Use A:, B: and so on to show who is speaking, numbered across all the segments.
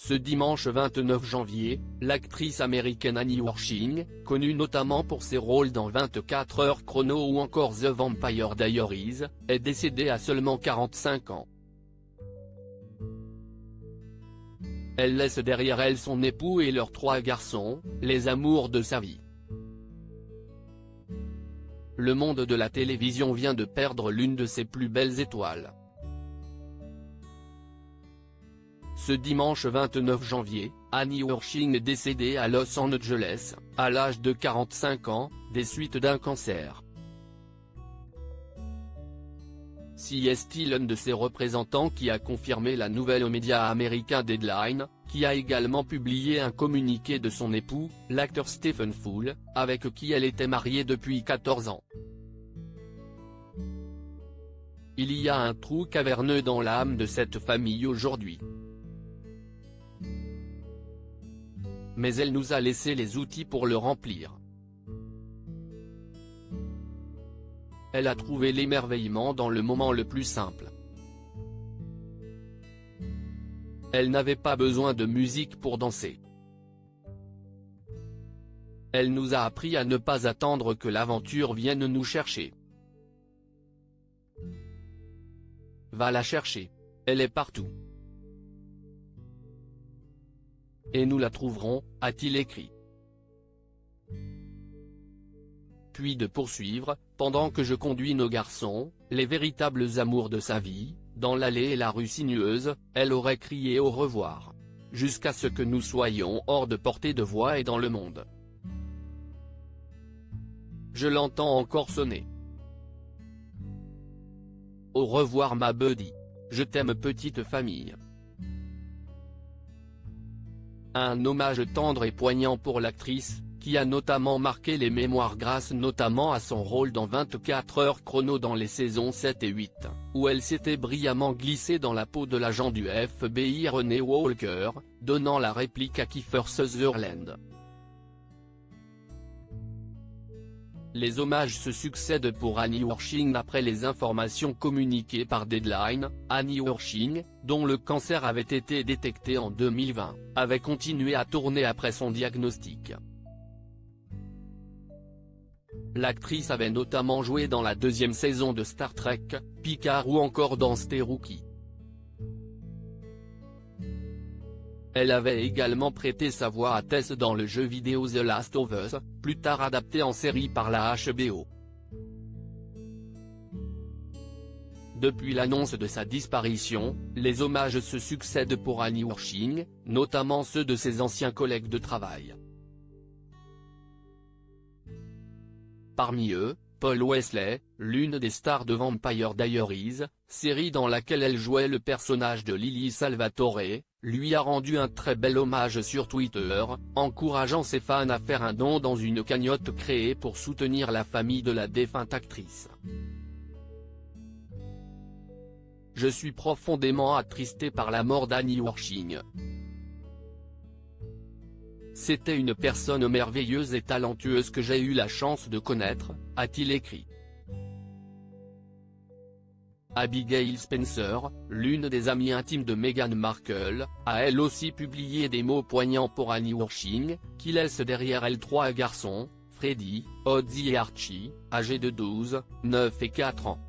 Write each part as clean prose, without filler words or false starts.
A: Ce dimanche 29 janvier, l'actrice américaine Annie Wersching, connue notamment pour ses rôles dans 24 heures chrono ou encore The Vampire Diaries, est décédée à seulement 45 ans. Elle laisse derrière elle son époux et leurs 3 garçons, les amours de sa vie. Le monde de la télévision vient de perdre l'une de ses plus belles étoiles. Ce dimanche 29 janvier, Annie Wersching est décédée à Los Angeles, à l'âge de 45 ans, des suites d'un cancer. C'est l'un de ses représentants qui a confirmé la nouvelle aux médias américains Deadline, qui a également publié un communiqué de son époux, l'acteur Stephen Foull, avec qui elle était mariée depuis 14 ans. Il y a un trou caverneux dans l'âme de cette famille aujourd'hui. Mais elle nous a laissé les outils pour le remplir. Elle a trouvé l'émerveillement dans le moment le plus simple. Elle n'avait pas besoin de musique pour danser. Elle nous a appris à ne pas attendre que l'aventure vienne nous chercher. Va la chercher. Elle est partout. Et nous la trouverons, a-t-il écrit. Puis de poursuivre, pendant que je conduis nos garçons, les véritables amours de sa vie, dans l'allée et la rue sinueuse, elle aurait crié au revoir. Jusqu'à ce que nous soyons hors de portée de voix et dans le monde. Je l'entends encore sonner. Au revoir ma buddy. Je t'aime petite famille. Un hommage tendre et poignant pour l'actrice, qui a notamment marqué les mémoires grâce notamment à son rôle dans 24 heures chrono dans les saisons 7 et 8, où elle s'était brillamment glissée dans la peau de l'agent du FBI René Walker, donnant la réplique à Kiefer Sutherland. Les hommages se succèdent pour Annie Wersching après les informations communiquées par Deadline. Annie Wersching, dont le cancer avait été détecté en 2020, avait continué à tourner après son diagnostic. L'actrice avait notamment joué dans la 2e saison de Star Trek, Picard ou encore dans The Rookie. Elle avait également prêté sa voix à Tess dans le jeu vidéo The Last of Us, plus tard adapté en série par la HBO. Depuis l'annonce de sa disparition, les hommages se succèdent pour Annie Wersching, notamment ceux de ses anciens collègues de travail. Parmi eux, Paul Wesley, l'une des stars de Vampire Diaries, série dans laquelle elle jouait le personnage de Lily Salvatore, lui a rendu un très bel hommage sur Twitter, encourageant ses fans à faire un don dans une cagnotte créée pour soutenir la famille de la défunte actrice. Je suis profondément attristé par la mort d'Annie Wersching. C'était une personne merveilleuse et talentueuse que j'ai eu la chance de connaître, a-t-il écrit. Abigail Spencer, l'une des amies intimes de Meghan Markle, a elle aussi publié des mots poignants pour Annie Wersching, qui laisse derrière elle 3 garçons, Freddie, Odie et Archie, âgés de 12, 9 et 4 ans.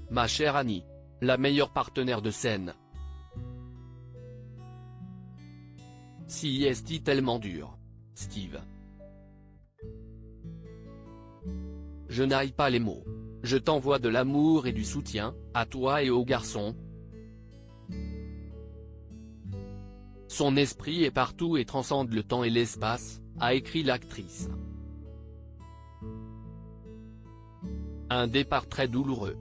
A: Ma chère Annie. La meilleure partenaire de scène. C'est tellement dur. Steve. Je n'aille pas les mots. Je t'envoie de l'amour et du soutien, à toi et aux garçons. Son esprit est partout et transcende le temps et l'espace, a écrit l'actrice. Un départ très douloureux.